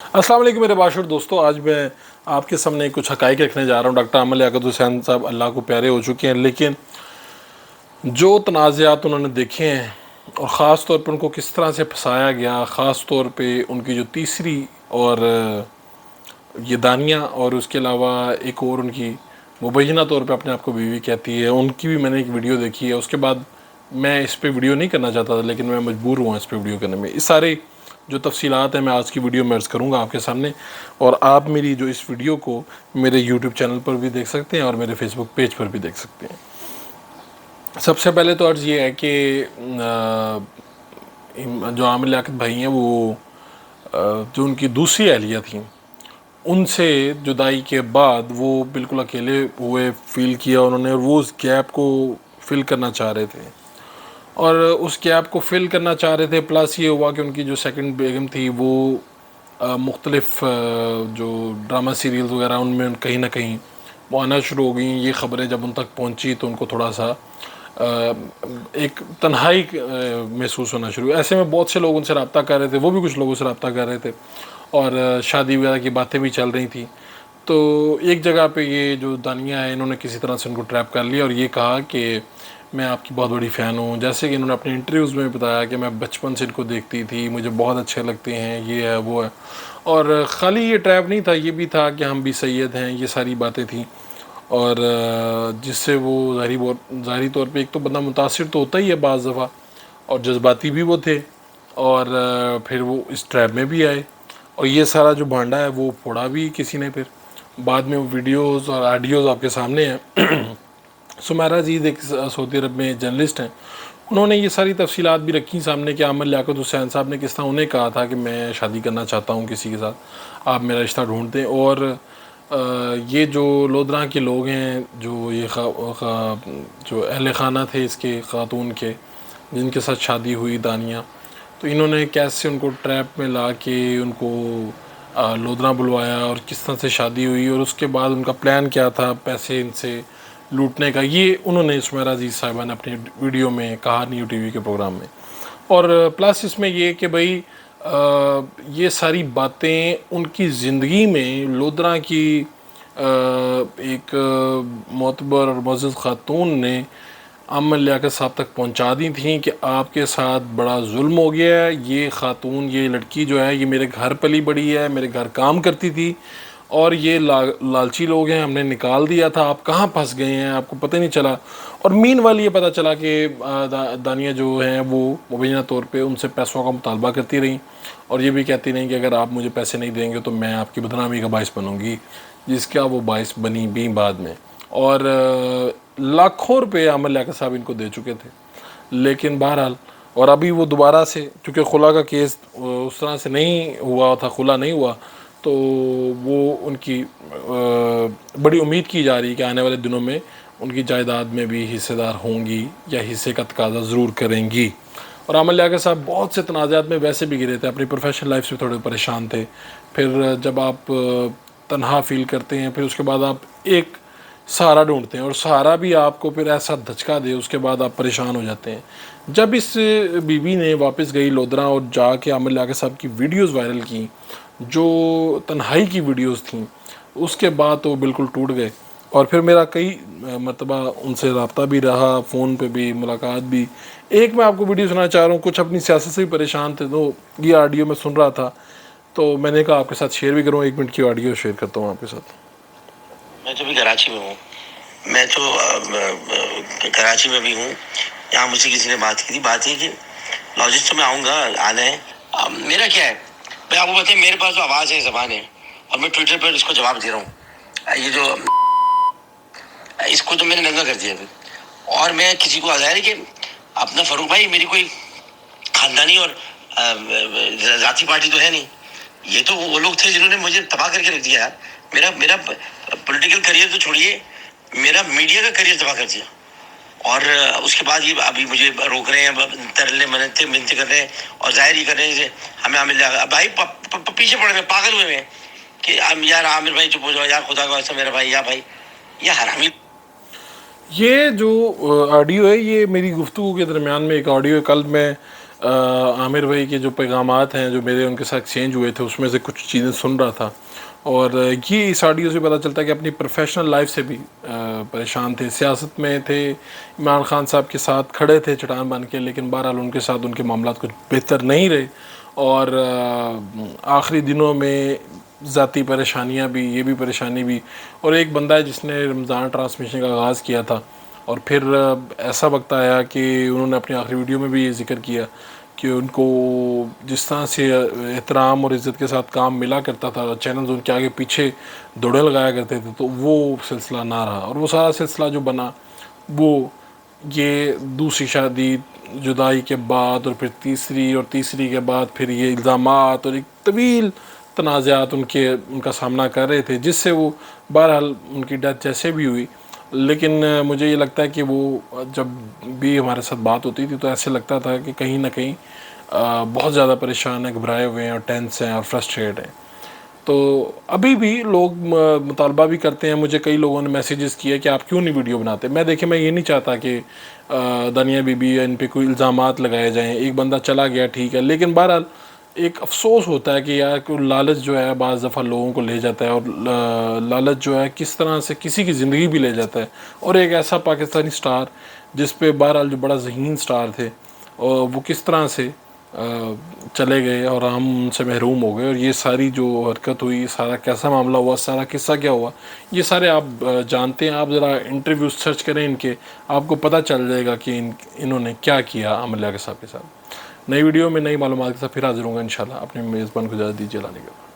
السلام علیکم میرے باشر دوستو، آج میں آپ کے سامنے کچھ حقائق رکھنے جا رہا ہوں۔ ڈاکٹر عامر لیاقت حسین صاحب اللہ کو پیارے ہو چکے ہیں، لیکن جو تنازعات انہوں نے دیکھے ہیں اور خاص طور پر ان کو کس طرح سے پھنسایا گیا، خاص طور پہ ان کی جو تیسری اور یہ دانیہ اور اس کے علاوہ ایک اور ان کی مبینہ طور پہ اپنے آپ کو بیوی کہتی ہے، ان کی بھی میں نے ایک ویڈیو دیکھی ہے۔ اس کے بعد میں اس پہ ویڈیو نہیں کرنا چاہتا تھا، لیکن میں مجبور ہوا اس پہ ویڈیو کرنے میں۔ اس سارے جو تفصیلات ہیں میں آج کی ویڈیو میں عرض کروں گا آپ کے سامنے، اور آپ میری جو اس ویڈیو کو میرے یوٹیوب چینل پر بھی دیکھ سکتے ہیں اور میرے فیس بک پیج پر بھی دیکھ سکتے ہیں۔ سب سے پہلے تو عرض یہ ہے کہ جو عامر لیاقت بھائی ہیں، وہ جو ان کی دوسری اہلیہ تھیں، ان سے جدائی کے بعد وہ بالکل اکیلے ہوئے فیل کیا انہوں نے، اور وہ اس گیپ کو فل کرنا چاہ رہے تھے، اور اس گیپ کو فل کرنا چاہ رہے تھے۔ پلس یہ ہوا کہ ان کی جو سیکنڈ بیگم تھی وہ مختلف جو ڈرامہ سیریلز وغیرہ ان میں کہیں نہ کہیں وہ آنا شروع ہو گئیں۔ یہ خبریں جب ان تک پہنچی تو ان کو تھوڑا سا ایک تنہائی محسوس ہونا شروع ہوئی۔ ایسے میں بہت سے لوگ ان سے رابطہ کر رہے تھے، وہ بھی کچھ لوگوں سے رابطہ کر رہے تھے، اور شادی وغیرہ کی باتیں بھی چل رہی تھیں۔ تو ایک جگہ پہ یہ جو دانیہ ہے، انہوں نے کسی طرح سے ان کو ٹریپ کر لیا اور یہ کہا کہ میں آپ کی بہت بڑی فین ہوں، جیسے کہ انہوں نے اپنے انٹرویوز میں بتایا کہ میں بچپن سے ان کو دیکھتی تھی، مجھے بہت اچھے لگتے ہیں، یہ ہے وہ ہے۔ اور خالی یہ ٹریپ نہیں تھا، یہ بھی تھا کہ ہم بھی سید ہیں، یہ ساری باتیں تھیں، اور جس سے وہ ظاہری طور پہ ایک تو بندہ متاثر تو ہوتا ہی ہے بعض دفعہ، اور جذباتی بھی وہ تھے، اور پھر وہ اس ٹریپ میں بھی آئے، اور یہ سارا جو بھانڈا ہے وہ پھوڑا بھی کسی نے۔ پھر بعد میں وہ ویڈیوز اور آڈیوز آپ کے سامنے ہیں۔ سمیرہ عزیز ایک سعودی عرب میں جرنلسٹ ہیں، انہوں نے یہ ساری تفصیلات بھی رکھی سامنے کہ عامر لیاقت حسین صاحب نے کس طرح انہیں کہا تھا کہ میں شادی کرنا چاہتا ہوں کسی کے ساتھ، آپ میرا رشتہ ڈھونڈ دیں۔ اور یہ جو لودھراں کے لوگ ہیں، جو یہ جو اہل خانہ تھے اس کے خاتون کے، جن کے ساتھ شادی ہوئی دانیہ، تو انہوں نے کیسے ان کو ٹریپ میں لا کے ان کو لودھراں بلوایا، اور کس طرح سے شادی ہوئی، اور اس کے بعد ان کا پلان کیا تھا پیسے ان سے لوٹنے کا، یہ انہوں نے سمیرہ عزیز صاحبہ نے اپنی ویڈیو میں کہا، نیو ٹی وی کے پروگرام میں۔ اور پلس اس میں یہ کہ بھائی یہ ساری باتیں ان کی زندگی میں لودھراں کی ایک معتبر اور معزز خاتون نے عامر لیاقت صاحب تک پہنچا دی تھیں کہ آپ کے ساتھ بڑا ظلم ہو گیا ہے، یہ خاتون، یہ لڑکی جو ہے، یہ میرے گھر پلی بڑی ہے، میرے گھر کام کرتی تھی، اور یہ لالچی لوگ ہیں، ہم نے نکال دیا تھا، آپ کہاں پھنس گئے ہیں، آپ کو پتہ نہیں چلا۔ اور مین والی یہ پتہ چلا کہ دانیہ جو ہیں وہ مبینہ طور پہ ان سے پیسوں کا مطالبہ کرتی رہیں، اور یہ بھی کہتی رہیں کہ اگر آپ مجھے پیسے نہیں دیں گے تو میں آپ کی بدنامی کا باعث بنوں گی، جس کا وہ باعث بنی بھی بعد میں۔ اور لاکھوں روپے عامر لیاقت صاحب ان کو دے چکے تھے، لیکن بہرحال، اور ابھی وہ دوبارہ سے چونکہ خلا کا کیس اس طرح سے نہیں ہوا تھا، خلا نہیں ہوا، تو وہ ان کی بڑی امید کی جا رہی ہے کہ آنے والے دنوں میں ان کی جائیداد میں بھی حصے دار ہوں گی، یا حصے کا تقاضا ضرور کریں گی۔ اور عامر لیاقت صاحب بہت سے تنازعات میں ویسے بھی گرے تھے، اپنی پروفیشنل لائف سے تھوڑے پریشان تھے، پھر جب آپ تنہا فیل کرتے ہیں، پھر اس کے بعد آپ ایک سہارا ڈھونڈتے ہیں، اور سہارا بھی آپ کو پھر ایسا دھچکا دے، اس کے بعد آپ پریشان ہو جاتے ہیں۔ جب اس بیوی نے واپس گئی لودھراں اور جا کے عامر لیاقت صاحب کی ویڈیوز وائرل کی، جو تنہائی کی ویڈیوز تھیں، اس کے بعد تو وہ بالکل ٹوٹ گئے، اور پھر میرا کئی مرتبہ ان سے رابطہ بھی رہا، فون پہ بھی، ملاقات بھی۔ ایک میں آپ کو ویڈیو سنا چاہ رہا ہوں، کچھ اپنی سیاست سے بھی پریشان تھے، تو یہ آڈیو میں سن رہا تھا، تو میں نے کہا آپ کے ساتھ شیئر بھی کروں، 1 منٹ کی آڈیو شیئر کرتا ہوں آپ کے ساتھ۔ میں تو بھی کراچی میں ہوں، میں تو کراچی میں بھی ہوں۔ یہاں مجھ سے کسی نے بات کی تھی، بات یہ کہ لاجسٹ میں آؤں گا، آنا ہے۔ میرا کیا ہے، میں آپ کو بتائیں، میرے پاس تو آواز ہے، زبان ہے، اور میں ٹویٹر پر اس کو جواب دے رہا ہوں۔ یہ جو اس کو تو میں نے ننگا کر دیا، اور میں کسی کو ظاہر ہے کہ اپنا فاروق بھائی میری کوئی خاندانی اور ذاتی پارٹی تو ہے نہیں، یہ تو وہ لوگ تھے جنہوں نے مجھے تباہ کر کے رکھ دیا یار۔ میرا پولیٹیکل کریئر تو چھوڑیے، میرا میڈیا کا کریئر تباہ کر دیا، اور اس کے بعد یہ ابھی مجھے روک رہے ہیں، ترلے منتے کر رہے ہیں، اور ظاہر یہ کر رہے ہیں کہ ہمیں عامر لیاقت بھائی پیچھے پڑ رہے ہیں، پاگل ہوئے ہیں کہ یار عامر بھائی چپ ہو جاؤ یار، خدا کا واسطہ میرا بھائی، یا بھائی یہ حرامی۔ یہ جو آڈیو ہے، یہ میری گفتگو کے درمیان میں ایک آڈیو ہے، کل میں عامر بھائی کے جو پیغامات ہیں جو میرے ان کے ساتھ ایکسچینج ہوئے تھے اس میں سے کچھ چیزیں سن رہا تھا، اور یہ اس آڈیو سے پتہ چلتا ہے کہ اپنی پروفیشنل لائف سے بھی پریشان تھے، سیاست میں تھے، عمران خان صاحب کے ساتھ کھڑے تھے چٹان بن کے، لیکن بہرحال ان کے ساتھ ان کے معاملات کچھ بہتر نہیں رہے، اور آخری دنوں میں ذاتی پریشانیاں بھی، یہ بھی پریشانی بھی، اور ایک بندہ ہے جس نے رمضان ٹرانسمیشن کا آغاز کیا تھا، اور پھر ایسا وقت آیا کہ انہوں نے اپنی آخری ویڈیو میں بھی یہ ذکر کیا کہ ان کو جس طرح سے احترام اور عزت کے ساتھ کام ملا کرتا تھا، چینلز ان کے آگے پیچھے دوڑے لگایا کرتے تھے، تو وہ سلسلہ نہ رہا، اور وہ سارا سلسلہ جو بنا وہ یہ دوسری شادی، جدائی کے بعد، اور پھر تیسری کے بعد پھر یہ الزامات اور ایک طویل تنازعات ان کا سامنا کر رہے تھے، جس سے وہ بہرحال ان کی ڈیتھ جیسے بھی ہوئی، لیکن مجھے یہ لگتا ہے کہ وہ جب بھی ہمارے ساتھ بات ہوتی تھی تو ایسے لگتا تھا کہ کہیں نہ کہیں بہت زیادہ پریشان ہیں، گھبرائے ہوئے ہیں، اور ٹینس ہیں، اور فرسٹریٹ ہیں۔ تو ابھی بھی لوگ مطالبہ بھی کرتے ہیں، مجھے کئی لوگوں نے میسیجز کیا کہ آپ کیوں نہیں ویڈیو بناتے۔ میں یہ نہیں چاہتا کہ دانیہ بی بی یا ان پہ کوئی الزامات لگائے جائیں، ایک بندہ چلا گیا ٹھیک ہے، لیکن بہرحال ایک افسوس ہوتا ہے کہ یار کوئی لالچ جو ہے بعض دفعہ لوگوں کو لے جاتا ہے، اور لالچ جو ہے کس طرح سے کسی کی زندگی بھی لے جاتا ہے، اور ایک ایسا پاکستانی سٹار جس پہ بہرحال جو بڑا ذہین سٹار تھے، اور وہ کس طرح سے چلے گئے اور ہم ان سے محروم ہو گئے، اور یہ ساری جو حرکت ہوئی، سارا کیسا معاملہ ہوا، سارا قصہ کیا ہوا، یہ سارے آپ جانتے ہیں۔ آپ ذرا انٹرویوز سرچ کریں ان کے، آپ کو پتہ چل جائے گا کہ انہوں نے کیا کیا عامر لیاقت صاحب کے ساتھ۔ نئی ویڈیو میں نئی معلومات کے ساتھ پھر حاضر ہوں گا انشاءاللہ۔ اپنے میزبان کو اجازت دیجیے، اللہ نگہبان۔